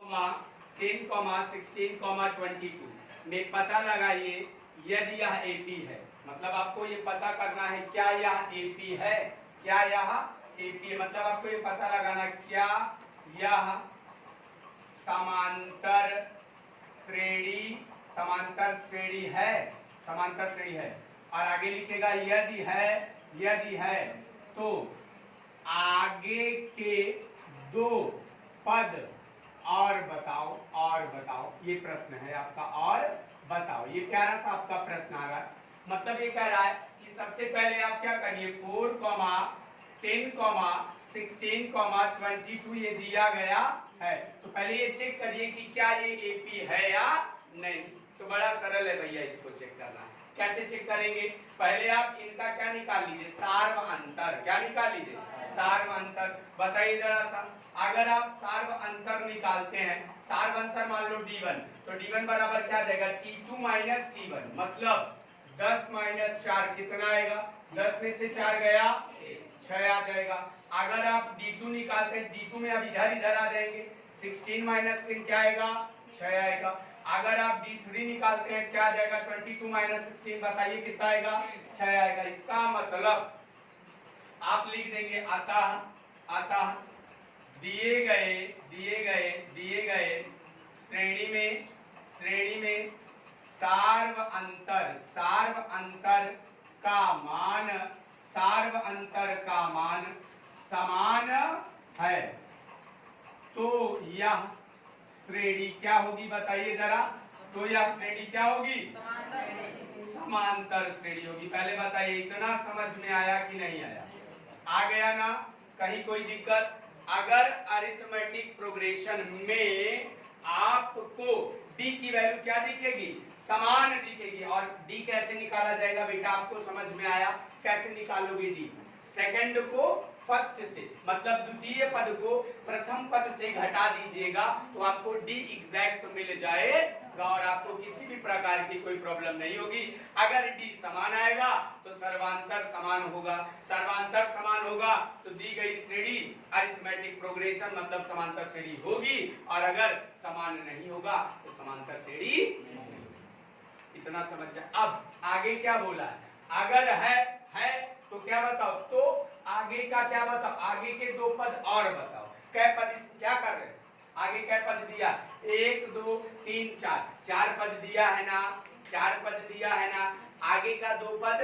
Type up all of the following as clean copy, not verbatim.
10,16,22 में पता लगाइए यदि यह AP है। मतलब आपको ये पता करना है क्या यह AP है, क्या यह AP है। मतलब आपको ये पता लगाना क्या यह समांतर श्रेणी है, समांतर श्रेणी है। और आगे लिखेगा यदि है तो आगे के दो पद और बताओ। ये प्रश्न है आपका, और बताओ। ये प्यारा सा आपका प्रश्न आ रहा है। मतलब ये कह रहा है कि सबसे पहले आप क्या करिए 4, 10, 16, 22 ये दिया गया है, तो पहले ये चेक करिए कि क्या ये AP है या नहीं। तो बड़ा सरल है भैया, इसको चेक करना। कैसे चेक करेंगे? पहले आप इनका क्या निकाल लीजिए, सार्व अंतर। क्या निकाल लीजिए? सार्व अंतर। बताइए जरा सा, अगर आप सार्व अंतर निकालते हैं, सार्व अंतर मान लो D1, तो D1 बराबर क्या जाएगा T2 माइनस T1। मतलब 10 माइनस 4 कितना आएगा? 10 में से 4 गया 6 आ जाएगा। अगर आप D2 निकालते हैं, D2 में अब इधर आ जाएंगे, 16 माइनस 10 क्या आएगा? 6 आएगा। अगर आप D3 निकालते हैं क्या जाएगा? 22 माइनस 16 बताइए कितना आएगा? 6 आएगा। इसका मतलब आप लिख देंगे अतः दिए गए श्रेणी में सार्व अंतर का मान समान है, तो यह श्रेणी क्या होगी? बताइए जरा। तो यह श्रेणी क्या होगी? समांतर श्रेणी होगी। पहले बताइए इतना समझ में आया कि नहीं आया? आ गया ना? कहीं कोई दिक्कत? अगर अरिथमेटिक प्रोग्रेशन में आपको D की वैल्यू क्या दिखेगी? समान दिखेगी। और D कैसे निकाला जाएगा बेटा? आपको समझ में आया? कैसे निकालोगे D? सेकंड को फर्स्ट से, मतलब द्वितीय पद को प्रथम पद से घटा दीजिएगा तो आपको D एग्जैक्ट मिल जाएगा और आपको किसी भी प्रकार की कोई प्रॉब्लम नहीं होगी। अगर D समान आएगा तो सर्वांतर समान होगा, सर्वांतर समान होगा तो दी गई श्रेणी अरिथमेटिक प्रोग्रेशन मतलब समांतर श्रेणी होगी, और अगर समान नहीं होगा तो समांतर श्रेणी नहीं। इतना समझ गए? अब आगे क्या बोला है? अगर है तो क्या बताओ? तो आगे का क्या बताओ? आगे के दो पद और बताओ। कै पद क्या कर रहे हैं? आगे कै पद दिया? 1 2 3 4 4 पद दिया है ना? 4 पद दिया है ना? आगे का दो पद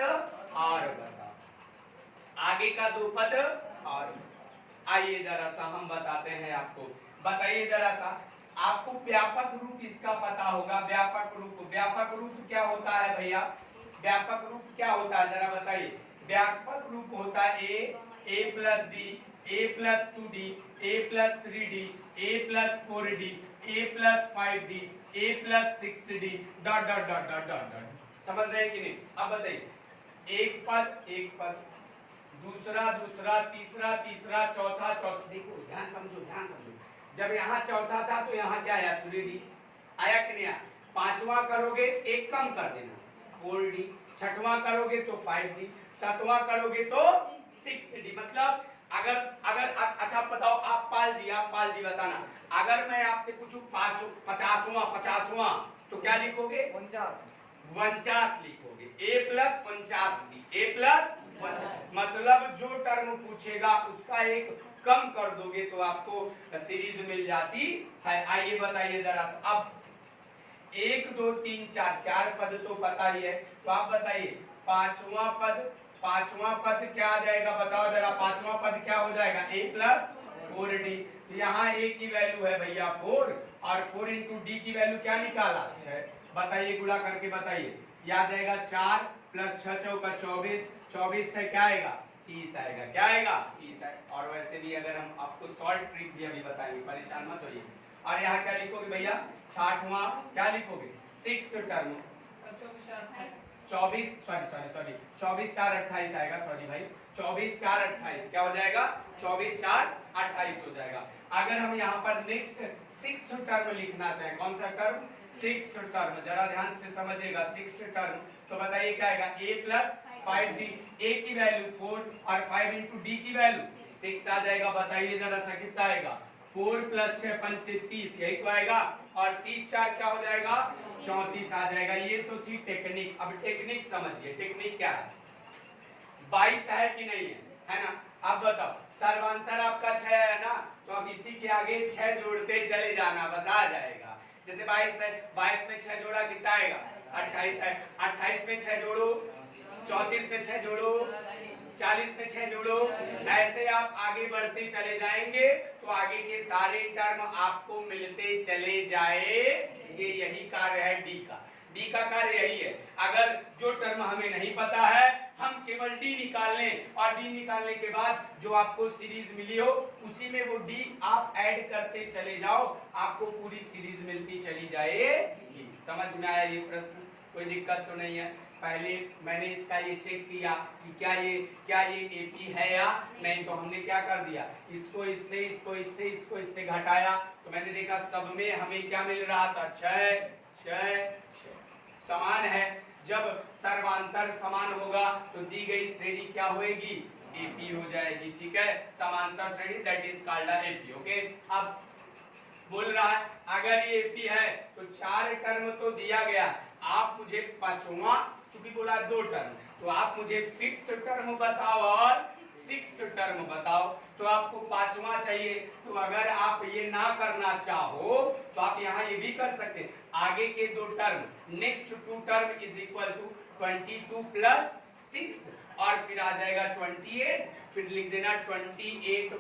और बताओ। आगे का दो पद और आइए जरा सा हम बताते हैं आपको। बताइए जरा सा, आपको व्यापक रूप इसका पता होगा। व्यापक रूप क्या होता है भैया? व्यापक रूप क्या होता है जरा बताइए? व्यापक रूप होता है a plus d, a plus 2d, a plus 3d, a plus 4d, a plus 5d, a plus 6d dot dot dot dot dot. समझ रहे हैं कि नहीं? अब बताइए, एक पद दूसरा तीसरा चौथा। देखो ध्यान समझो। जब यहाँ चौथा था तो यहाँ क्या आया? 3d आया कि नहीं आया? पांचवा करोगे एक कम कर देना 4d, छठवां करोगे तो 5d, सातवां करोगे तो 6d। मतलब अगर अच्छा बताओ आप पाल जी बताना, अगर मैं आपसे पूछूं 50वां तो क्या लिखोगे? 49 लिखोगे। a plus 49d, a plus 49। मतलब जो टर्म पूछेगा उसका एक कम कर दोगे तो आपको सीरीज मिल जाती है। आइए बताइए जरा। अब 1 2 3 4 पद तो पता ही है, तो आप बताइए पांचवा पद क्या आ जाएगा? बताओ जरा। पांचवा पद क्या हो जाएगा? a plus 4d। यहाँ a की वैल्यू है भैया 4 और 4 इंटू d की वैल्यू क्या निकाला? 6। बताइए गुणा करके बताइए। यह आ जाएगा 4 प्लस 6 चौका 24 से क्या आएगा? 30 आएगा। क्या आएगा? 30 आएगा। और वैसे भी अगर हम आपको शॉर्ट ट्रिक भी अभी बताएंगे, परेशान मत होइए। और यहाँ क्या लिखोगे भैया? 60वां क्या लिखोगे? 6 टर्म 24 4 28 आएगा। सॉरी भाई, 24 4 28 क्या हो जाएगा? 24 4 28 हो जाएगा। अगर हम यहाँ पर नेक्स्ट 6th टर्म लिखना चाहें, कौन सा टर्म? 6th टर्म, जरा ध्यान से समझिएगा। 6th टर्म तो बताइए क्या आएगा? a प्लस 5d, a की वैल्यू 4 और 5 इंटू d की वैल्यू 6 आ जाएगा। बताइए जरा सा कितना आएगा? 4 + 6 5 30, यही तो आएगा। और 30 4 क्या हो जाएगा? 34 आ जाएगा। ये तो थी टेक्निक। अब टेक्निक समझिए, टेक्निक क्या है? 22 है कि नहीं है ना? अब बताओ, सर्वांतर आपका 6 है ना, तो अब इसी के आगे 6 जोड़ते चले जाना, बस आ जाएगा। जैसे 22 है, 22 में 6 जोड़ा कितना आएगा? 28 है। 28 में 6 जोड़ो, 34 में 6 जोड़ो, 40 में 6 जोड़ो। ऐसे आप आगे बढ़ते चले जाएंगे तो आगे के सारे टर्म आपको मिलते चले जाएंगे। यही कार्य है डी का। डी का कार्य यही है। अगर जो टर्म हमें नहीं पता है, हम केवल डी निकाल लें और डी निकालने के बाद जो आपको सीरीज मिली हो उसी में वो डी आप ऐड करते चले जाओ, आपको पूरी सीरीज मिलती चली जाएगी। समझ में आया ये प्रश्न? कोई दिक्कत तो नहीं है? पहले मैंने इसका ये चेक किया कि क्या ये एपी है या नहीं, तो हमने क्या कर दिया, इसको इससे, इसको इससे, इसको इससे घटाया, तो मैंने देखा सब में हमें क्या मिल रहा था? 6 6 समान है। जब सर्वांतर समान होगा तो दी गई श्रेणी क्या होगी? एपी हो जाएगी। ठीक है, समांतर श्रेणी that is called AP. Okay, अब बोल रहा है अगर ये एपी है तो 4 टर्म तो दिया गया, आप मुझे पांचवा, चूंकि बोला 2 टर्म, तो आप मुझे 5th टर्म बताओ और 6th टर्म बताओ। तो आपको 5वां चाहिए, तो अगर आप ये ना करना चाहो तो आप यहाँ ये भी कर सकते हैं, आगे के 2 term, next 2 term is equal to 22 + 6 और फिर आ जाएगा 28, फिर लिख देना 28 +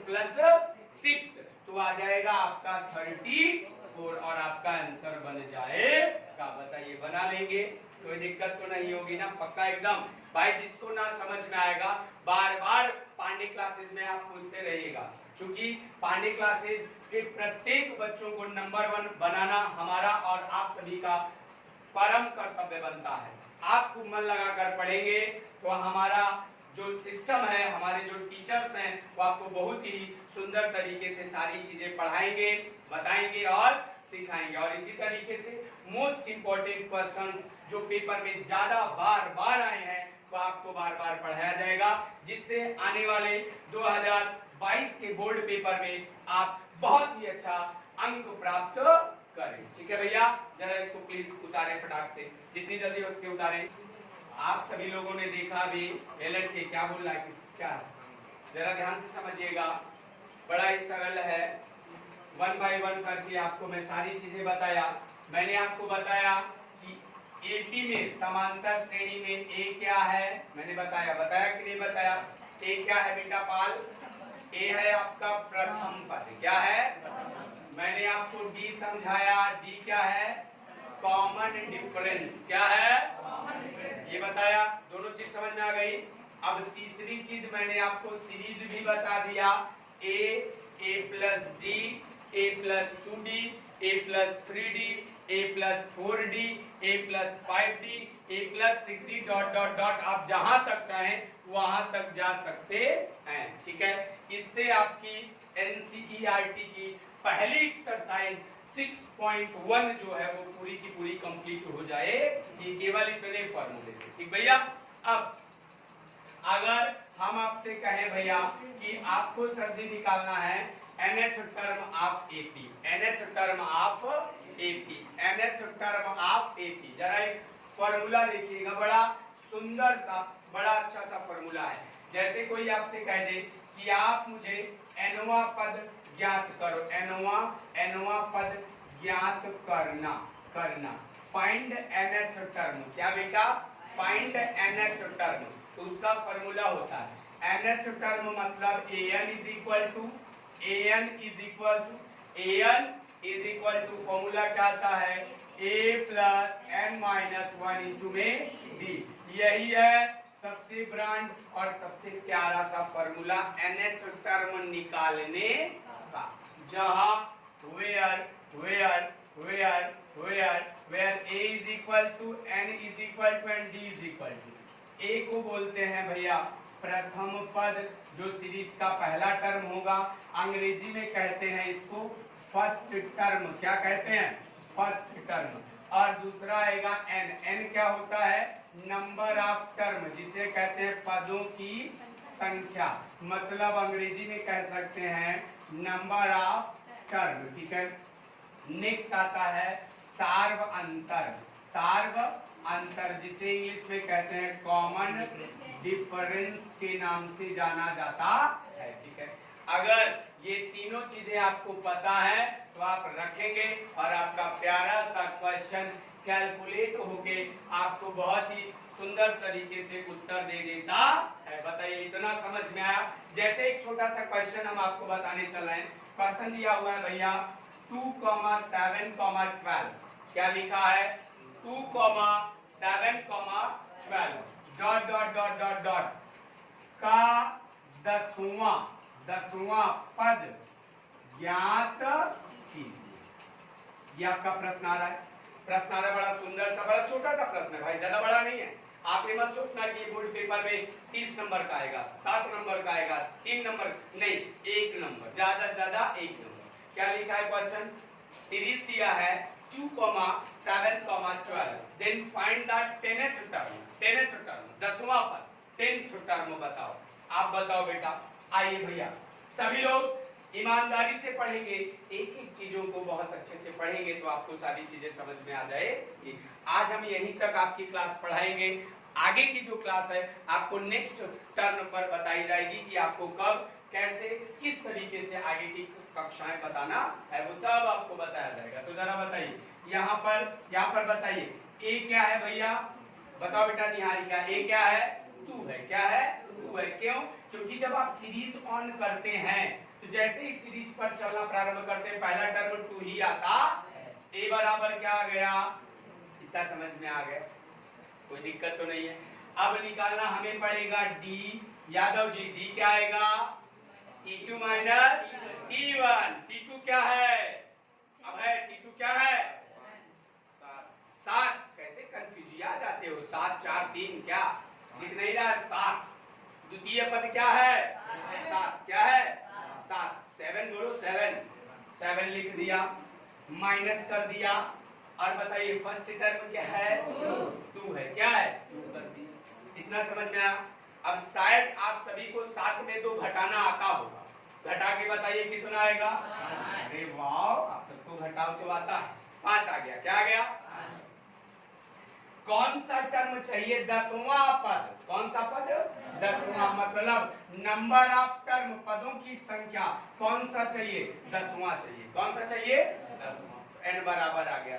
6, तो आ जाएगा आपका 34 और आपका आंसर बन जाएगा। बताइए, बना लेंगे? कोई दिक्कत तो नहीं होगी ना? पक्का एकदम? भाई जिसको ना समझ में आएगा बार बार पांडे क्लासेस में आप पूछते रहिएगा, क्योंकि पांडे क्लासेस के प्रत्येक बच्चों को नंबर 1 बनाना हमारा और आप सभी का परम कर्तव्य बनता है। आप खूब मन लगाकर पढ़ेंगे तो हमारा जो सिस्टम है, हमारे जो टीचर्स हैं, वो आपको बहुत ही सुंदर तरीके से सारी चीजें पढ़ाएंगे, बताएंगे और सिखाएंगे। और इसी तरीके से मोस्ट इंपोर्टेंट क्वेश्चंस जो पेपर में ज्यादा बार बार आए हैं वो आपको बार बार पढ़ाया जाएगा, जिससे आने वाले 2022 के बोर्ड पेपर में आप बहुत ही अच्छा अंक प्राप्त करें। ठीक है भैया, जरा इसको प्लीज उतारें फटाक से, जितनी जल्दी हो सके उतारें। आप सभी लोगों ने देखा भी एलर्ट के क्या बोल रहा है, क्या है, जरा ध्यान से समझिएगा। बड़ा ही सरल है, 1 बाय 1 करके आपको मैं सारी चीजें बताया। मैंने आपको बताया कि एपी में समांतर श्रेणी में ए क्या है, मैंने बताया कि नहीं बताया? ए क्या है बेटा पाल? ए है आपका प्रथम पद। क्या है? मैंने आपको डी समझाया, डी क्या है? Common difference. क्या है? ये बताया, दोनों चीज समझ में आ गई। अब तीसरी चीज मैंने आपको सीरीज भी बता दिया, ए + D, a + 2d, a + 3d, a + 4d, a + 5d, a + 6d ... आप जहां तक चाहें वहां तक जा सकते हैं। ठीक है, इससे आपकी एनसीईआरटी की पहली एक्सरसाइज 6.1 जो है वो पूरी की पूरी कंप्लीट हो जाए, ये केवल इतने फॉर्मूले से। ठीक भैया, अब अगर हम आपसे कहें भैया कि आपको सर्दी निकालना है nth term of AP, nth term of AP, nth term of AP, जरा एक फॉर्मूला देखिएगा, बड़ा सुंदर सा, बड़ा अच्छा सा फॉर्मूला है। जैसे कोई आपसे कह दे कि आप मुझे nवां पद ज्ञात करो, nवां पद ज्ञात करना, फाइंड nth टर्म। क्या बेटा? Find nth term. तो उसका फॉर्मूला होता है nth टर्म मतलब an is equal to formula क्या आता है? a + n - 1 * में d। यही है सबसे ब्रांड और सबसे प्यारा सा फॉर्मूला nth टर्म निकालने का, जहां where a is equal to n is equal to and d is equal to। a को बोलते हैं भैया प्रथम पद, जो सीरीज का पहला टर्म होगा, अंग्रेजी में कहते हैं इसको फर्स्ट टर्म। क्या कहते हैं? First term. और दूसरा आएगा n क्या होता है? नंबर ऑफ टर्म, जिसे कहते हैं पदों की संख्या, मतलब अंग्रेजी में कह सकते हैं नंबर ऑफ टर्म, ठीक है। नेक्स्ट आता है सार्व अंतर। सार्व अंतर जिसे इंग्लिश में कहते हैं कॉमन डिफरेंस के नाम से जाना जाता है, ठीक है। अगर ये तीनों चीजें आपको पता है तो आप रखेंगे और आपका प्यारा सा क्वेश्चन कैलकुलेट होके आपको बहुत ही सुंदर तरीके से उत्तर दे देता है। बताइए इतना समझ में आया? जैसे एक छोटा सा क्वेश्चन हम आपको बताने चल रहे हैं। क्वेश्चन दिया हुआ है भैया 2, 7, 12। क्या लिखा है? 2, 7, 12 dot dot dot dot dot का दसवां पद ज्ञात कीजिए। ये आपका प्रश्न आ रहा है। प्रश्न आ रहा है बड़ा सुंदर सा, बड़ा छोटा सा प्रश्न है भाई, ज्यादा बड़ा नहीं है। आप ये मत सोचना कि बोर्ड पेपर में 30 नंबर का आएगा, 7 नंबर का आएगा, 3 नंबर नहीं, 1 नंबर, ज्यादा से ज्यादा 1 नंबर। क्या लिखा है क्वेश्चन? सीरीज दिया है 2, 7, 12, then find the 10th term. 10th term, 10वां पद, 10th टर्म बताओ। आप बताओ बेटा। आइए भैया सभी लोग ईमानदारी से पढ़ेंगे, एक एक चीजों को बहुत अच्छे से पढ़ेंगे तो आपको सारी चीजें समझ में आ जाएगी। आज हम यहीं तक आपकी क्लास पढ़ाएंगे। आगे की जो क्लास है आपको नेक्स्ट टर्न पर बताई जाएगी कि आपको कब, कैसे, किस तरीके से आगे की कक्षाएं बताना है, वो सब आपको बताया जाएगा। तो जरा बताइए यहाँ पर बताइए ए क्या है भैया? बताओ बेटा निहारिका, ए क्या है? 2 है। क्या है? 2 है। क्यों? क्योंकि जब आप सीरीज ऑन करते हैं तो जैसे ही सीरीज पर चलना प्रारंभ करते हैं पहला टर्म 2 ही आता। ए बराबर क्या आ गया? इतना समझ में आ गया? कोई दिक्कत तो नहीं है। अब निकालना हमें पड़ेगा डी। यादव जी डी क्या आएगा? T2 minus T1। T2 क्या है? अब है T2 क्या है? 7। कैसे कंफ्यूज आ जाते हो? 7, 4, 3 क्या दिख नहीं रहा? 7। द्वितीय पद क्या है? 7। क्या है? 7। 7 बोलो, 7 लिख दिया, माइनस कर दिया। और बताइए फर्स्ट टर्म क्या है? 2 है। क्या है? 2 कर दिया। इतना समझ में आया? अब शायद आप सभी को 7 में 2 घटाना आता होगा। घटा के बताइए कितना आएगा? अरे वाह, आप सबको घटाओ तो आता है। 5 आ गया। क्या आ गया? कौन सा टर्म चाहिए? 10वां पद। कौन सा पद? 10वां, मतलब नंबर ऑफ टर्म, पदों की संख्या कौन सा चाहिए? 10वां चाहिए। कौन सा चाहिए? 10वां। n बराबर आ गया।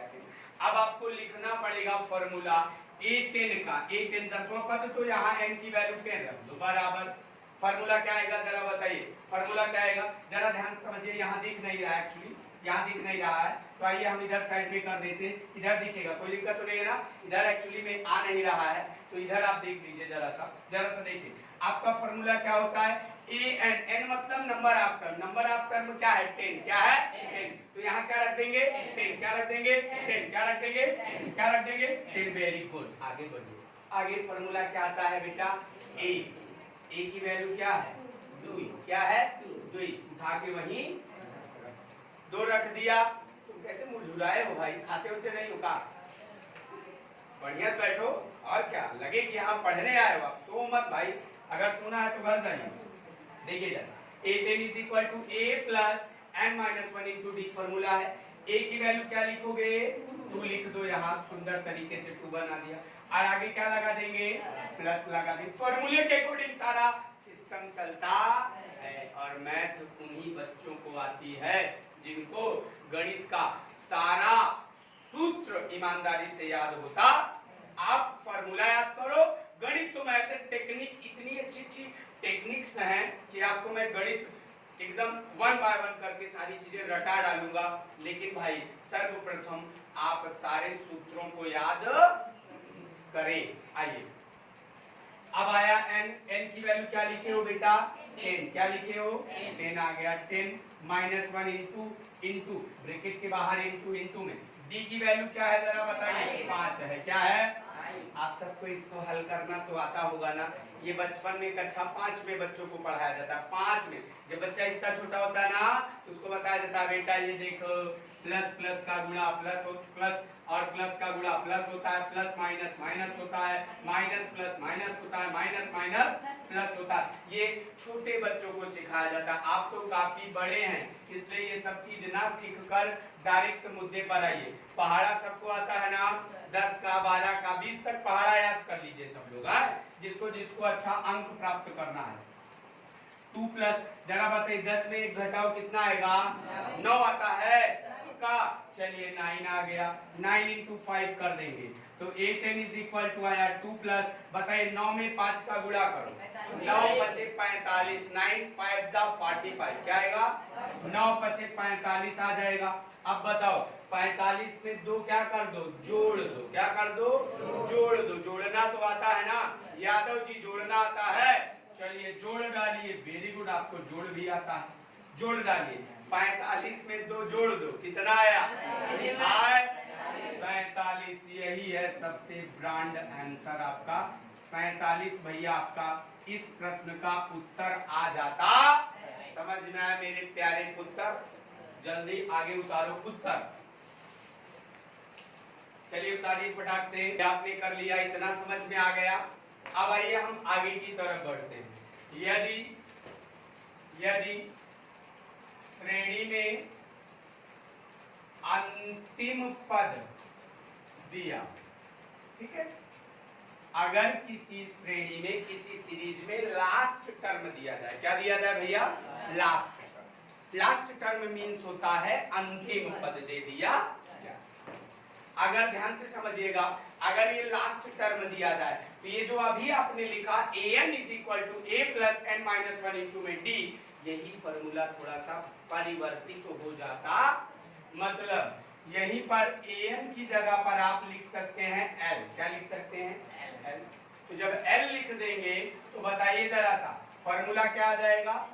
अब आपको लिखना पड़ेगा फॉर्मूला A10 का। A10 10वां पद, तो यहाँ n की वैल्यू 10 रख दो बराबर। फॉर्मूला क्या आएगा जरा बताइए? फॉर्मूला क्या आएगा? जरा ध्यान समझिए, यहाँ दिख नहीं रहा है एक्चुअली, यहाँ दिख नहीं रहा है, तो आइए हम इधर साइड में कर देते हैं। इधर दिखेगा, कोई दिक्कत तो नहीं है ना? इधर एक्चुअली में आ नहीं रहा है, तो इधर आप देख लीजिए जरा सा देखिए। आपका फॉर्मूला क्या होता है? n मतलब number of term. Number of term क्या है? 10। क्या है? 10। तो यहाँ क्या रख देंगे? 10। क्या रख देंगे? 10। क्या रख देंगे? क्या रख देंगे? 10। Very good. आगे बढ़िए। आगे फॉर्मूला क्या आता है बेटा? ए की वैल्यू क्या है? 2। क्या है? 2। उठा के वहीं 2 रख दिया। तुम कैसे मुरझुराए हो भाई? खाते होते नहीं हो का? बढ़िया से बैठो। और क्या लगे कि हाँ पढ़ने आए हो? आप सो मत भाई, अगर सोना है तो घर जाइए। देखिए जरा, A10 is equal to A plus n-1 into d formula है। A की वैल्यू क्या लिखोगे? 2 लिख दो, यहाँ सुंदर तरीके से 2 बना दिया। और आगे क्या लगा देंगे? प्लस लगा देंगे। फॉर्मूले के अकॉर्डिंग सारा सिस्टम चलता है। और मैथ उन्हीं बच्चों को आती है जिनको गणित का सारा सूत्र ईमानदारी से याद होता। आप फॉर्मूला याद करो। गणित तो मैं ऐसे टेक्निक, इतनी अच्छी अच्छी टेक्निक्स हैं कि आपको मैं गणित एकदम 1 बाय 1 करके सारी चीजें रटा डालूंगा। लेकिन भाई सर्वप्रथम आप सारे सूत्रों को याद करें। आइए, अब आया n की वैल्यू क्या लिखे हो बेटा? 10। क्या लिखे हो? 10 आ गया। 10 -1 इंटू ब्रैकेट के बाहर इंटू में डी की वैल्यू क्या है जरा बताइए? 5 है। क्या है? आप सबको इसको हल करना तो आता होगा ना। ये बचपन में कक्षा 5 में बच्चों को पढ़ाया जाता है। 5 में जब बच्चा इतना छोटा होता है ना तो उसको बताया जाता है बेटा ये देखो प्लस प्लस का गुणा प्लस और प्लस का गुणा प्लस होता है, प्लस माइनस माइनस होता है, माइनस प्लस माइनस होता है, माइनस माइनस प्लस होता है। ये छोटे बच्चों को सिखाया जाता है। आप तो काफी बड़े हैं इसलिए ये सब चीज ना सीख कर डायरेक्ट मुद्दे पर आइए। पहाड़ा सबको आता है ना, 10 का 12 का 20 तक पहाड़ा याद कर लीजिए सब लोग। जिसको जिसको अच्छा अंक प्राप्त करना है। 2 प्लस जरा बताइए 10 में 1 घटाओ कितना आएगा? 9 आता है का। चलिए 9 आ गया, 9 into 5 कर देंगे तो 8n इज इक्वल टू आया 2 प्लस। बताइए 9 में 5 का गुणा करो, 9 बचे 45, 9 5 जा 45 क्या आएगा? 9 बचे 45 आ जाएगा। अब बताओ 45 में 2 क्या कर दो? जोड़ दो। क्या कर दो? जोड़ दो। जोड़ना तो आता है ना यादव जी, जोड़ना आता है। चलिए जोड़ डालिए, वेरी गुड, आपको जोड़ भी आता है। जोड़ डालिए 45 में 2 जोड़ दो, कितना आया? 47। यही है सबसे ब्रांड आंसर आपका 47 भैया। आपका इस प्रश्न का उत्तर आ जाता। समझ में आया मेरे प्यारे पुत्र? जल्दी आगे उतारो उत्तर। चलिए उतारिए फटाक से। आपने कर लिया, इतना समझ में आ गया। अब आइए हम आगे की तरफ बढ़ते हैं। यदि श्रेणी में अंतिम पद दिया, ठीक है, अगर किसी श्रेणी में किसी सीरीज में लास्ट टर्म दिया जाए, क्या दिया जाए भैया? Last term. Last term means होता है अंतिम पद दे दिया जाए। अगर ध्यान से समझिएगा, अगर ये लास्ट टर्म दिया जाए तो ये जो अभी आपने लिखा an is equal to a plus n minus 1 into में d, यही फॉर्मूला थोड़ा सा परिवर्तित तो हो जाता। मतलब यहीं पर an की जगह पर आप लिख सकते हैं l। क्या लिख सकते हैं? l। तो जब l लिख देंगे तो बताइए जरा सा फॉर्मूला क्या आ जाएगा?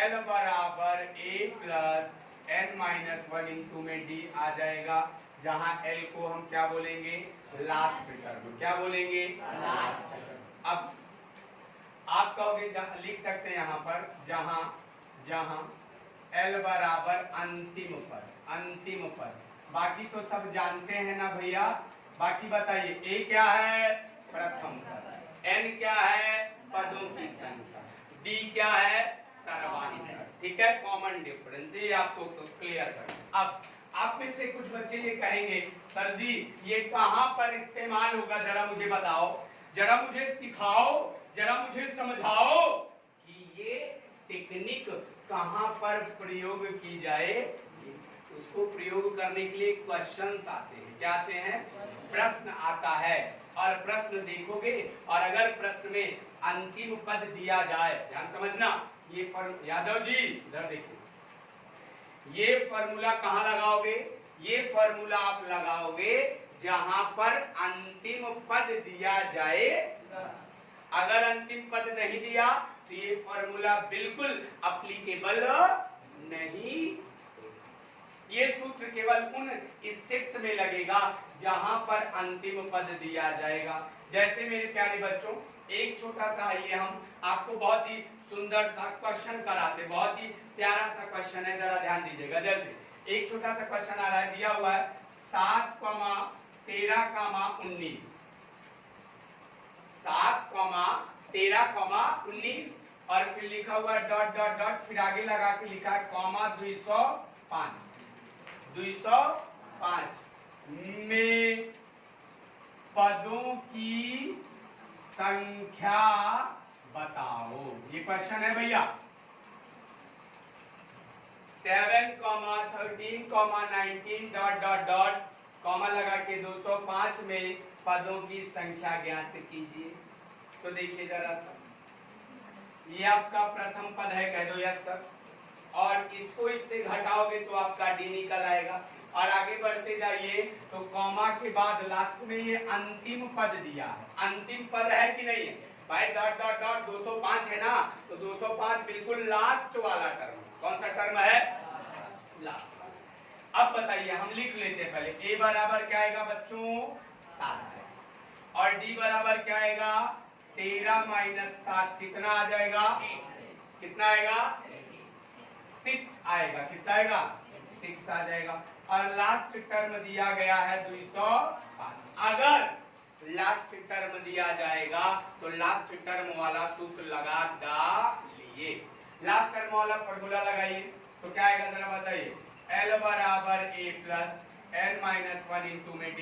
l बराबर a plus n minus 1 into में d आ जाएगा, जहां l को हम क्या बोलेंगे? Last term. क्या बोलेंगे? Last term. अब आप कहोगे लिख सकते हैं यहाँ पर जहां l बराबर अंतिम पद। अंतिम पद बाकी तो सब जानते हैं ना भैया। बाकी बताइए a क्या है? प्रथम पद। n क्या है? पदों की संख्या। d क्या है? सर्वाधिक। ठीक है, कॉमन डिफरेंस ये आपको क्लियर करना। अब आप में से कुछ बच्चे ये कहेंगे सर जी ये कहां पर इस्तेमाल होगा, जरा मुझे बताओ, जरा मुझे सिखाओ, जरा मुझे समझाओ कि ये टेक्निक कहां पर प्रयोग की जाए। उसको प्रयोग करने के लिए क्वेश्चंस आते हैं। क्या आते हैं? प्रश्न आता है। और प्रश्न देखोगे और अगर प्रश्न में अंतिम पद दिया जाए, ध्यान समझना, ये यादव जी इधर देखो, ये फॉर्मूला कहां लगाओगे? ये फॉर्मूला आप लगाओगे जहां पर अंतिम पद दिया जाए। अगर अंतिम पद नहीं दिया तो ये फॉर्मूला बिल्कुल एप्लीकेबल नहीं। ये सूत्र केवल उन स्टेप्स में लगेगा जहां पर अंतिम पद दिया जाएगा। जैसे मेरे प्यारे बच्चों, एक छोटा सा आइए हम आपको बहुत ही सुंदर सा क्वेश्चन कराते, बहुत ही प्यारा सा क्वेश्चन है, जरा ध्यान दीजिएगा। जैसे एक छोटा सा क्वेश्चन आ रहा है, दिया हुआ है 7, 13, 19, 7, 13, 19 और फिर लिखा हुआ है डॉट डॉट डॉट, फिर आगे लगा के लिखा है कॉमा 205 में पदों की संख्या बताओ। ये क्वेश्चन है भैया। 7, 13, 19 डॉट डॉट डॉट कॉमा लगा के 205 में पदों की संख्या ज्ञात कीजिए। तो देखिए जरा सा, ये आपका प्रथम पद है, कह दो यस सर, और इसको इससे घटाओगे तो आपका डी निकल आएगा। और आगे बढ़ते जाइए तो कॉमा के बाद लास्ट में ये अंतिम पद दिया है। अंतिम पद है कि नहीं है भाई? डॉट डॉट डॉट 205 है ना, तो 205 बिल्कुल लास्ट वाला टर्म। कौन सा टर्म है? लास्ट। अब बताइए, हम लिख लेते हैं पहले। ए बराबर क्या आएगा बच्चों? 7 है। और डी बराबर क्या आएगा 13 माइनस 7 कितना आ जाएगा, कितना आएगा 6 आएगा, कितना आएगा 6 आ जाएगा। और लास्ट टर्म दिया गया है 205। अगर लास्ट टर्म दिया जाएगा तो लास्ट टर्म वाला सूत्र लगा डालिए। लास्ट टर्म वाला फॉर्मूला लगाइए तो क्या आएगा जरा बताइए। L बराबर A plus N minus 1 into में D।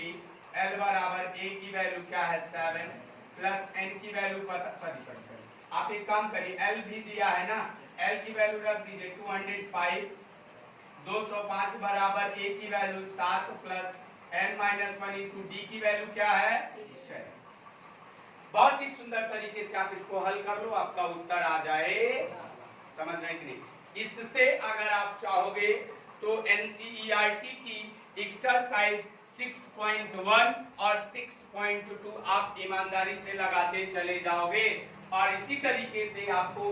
L बराबर A की वैल्यू क्या है 7 प्लस N की वैल्यू पता आप एक काम करिए, L भी दिया है ना, L की वैल्यू रख दीजिए 205। 205 बराबर A की value 7 plus N minus 1 into D की वैल्यू क्या है 6। बहुत ही सुंदर तरीके से आप इसको हल कर लो, आपका उत्तर आ जाए। समझ रहे कि नहीं। इससे अगर आप चाहोगे तो NCERT की एक्सरसाइज 6.1 और 6.2 आप ईमानदारी से लगाते चले जाओगे और इसी तरीके से आपको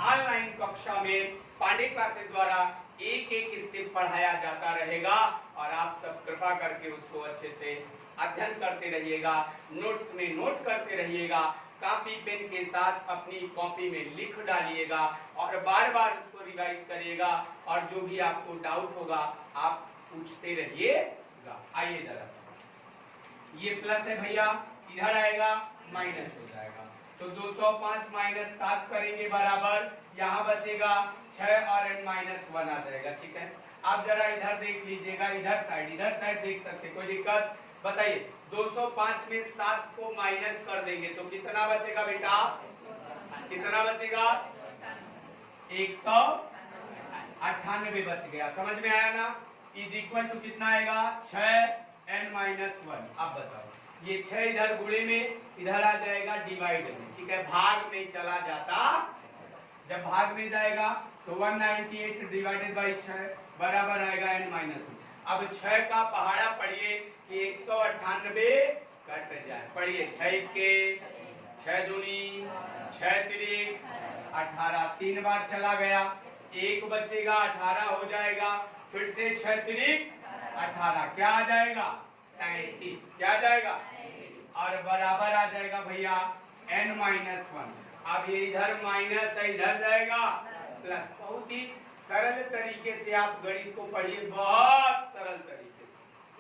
ऑनलाइन कक्षा में पांडे क्लासेस द्वारा एक एक स्टेप पढ़ाया जाता रहेगा और आप सब कृपा करके उसको अच्छे से अध्ययन करते रहिएगा, नोट्स में नोट करते रहिएगा, कॉपी पेन के साथ अपनी कॉपी में लिख डालिएगा और बार बार उसको रिवाइज करिएगा और जो भी आपको डाउट होगा आप पूछते रहिएगा। आइए जरा, ये प्लस है भैया, इधर आएगा माइनस हो जाएगा तो 205 माइनस 7 करेंगे बराबर यहाँ बचेगा 6 और n माइनस 1 आ जाएगा। ठीक है, आप जरा इधर देख लीजिएगा, इधर साइड देख सकते, कोई दिक्कत बताइए। 205 में 7 को माइनस कर देंगे तो कितना बचेगा बेटा, कितना बचेगा 198 बच गया। समझ में आया ना। इज इक्वल टू कितना आएगा 6 n माइनस 1। अब बताओ ये 6 इधर गुणे में इधर आ जाएगा डिवाइड में। ठीक है, भाग में चला जाता, जब भाग में जाएगा तो 198 डिवाइडेड बाई 6 बराबर आएगा n माइनस 1। अब 6 का पहाड़ा पढ़िए कि 198 कट जाए। पढ़िए 6 के 6 दूनी 6 तिरिक 18, 3 बार चला गया, 1 बचेगा 18 हो जाएगा, फिर से 6 तिरिक 18 क्या आ जाएगा 33, क्या आ जाएगा और बराबर आ जाएगा भैया n माइनस 1। अब ये इधर माइनस है इधर जाएगा प्लस। बहुत ही सरल तरीके से आप गणित को पढ़िए, बहुत सरल तरीके से।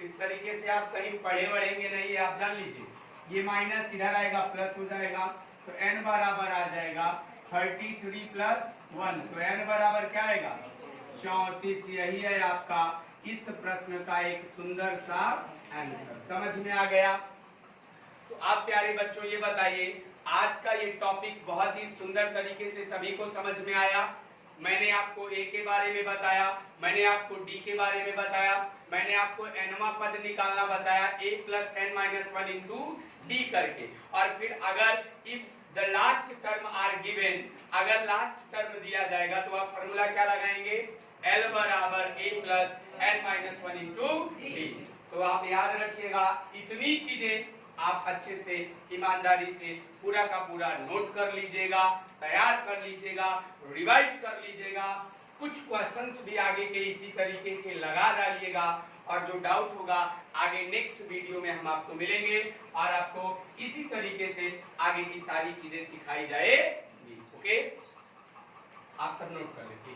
इस तरीके से आप कहीं पढ़े बढ़ेंगे नहीं, आप जान लीजिए। ये माइनस इधर आएगा प्लस हो जाएगा तो n बराबर आ जाएगा 33 प्लस 1 तो n बराबर क्या आएगा 34। यही है आपका इस प्रश्न का एक सुंदर सा आंसर। समझ में आ गया। तो आप प्यारे बच्चों ये बताइए, आज का ये टॉपिक बहुत ही सुंदर तरीके से सभी को समझ में आया। मैंने आपको a के बारे में बताया, मैंने आपको d के बारे में बताया, मैंने आपको nवां पद निकालना बताया a plus n minus 1 into d करके। और फिर अगर if the last term are given, अगर लास्ट टर्म दिया जाएगा तो आप फॉर्मूला क्या लगाएंगे L बराबर a plus n minus 1 into D. तो आप याद रखिएगा, इतनी चीजें आप अच्छे से ईमानदारी से पूरा का पूरा नोट कर लीजिएगा, तैयार कर लीजिएगा, रिवाइज कर लीजिएगा। कुछ क्वेश्चंस भी आगे के इसी तरीके के लगा डालिएगा और जो डाउट होगा आगे नेक्स्ट वीडियो में हम आपको मिलेंगे और आपको इसी तरीके से आगे की सारी चीजें सिखाई जाएगी। ओके, आप सब नोट कर लीजिए।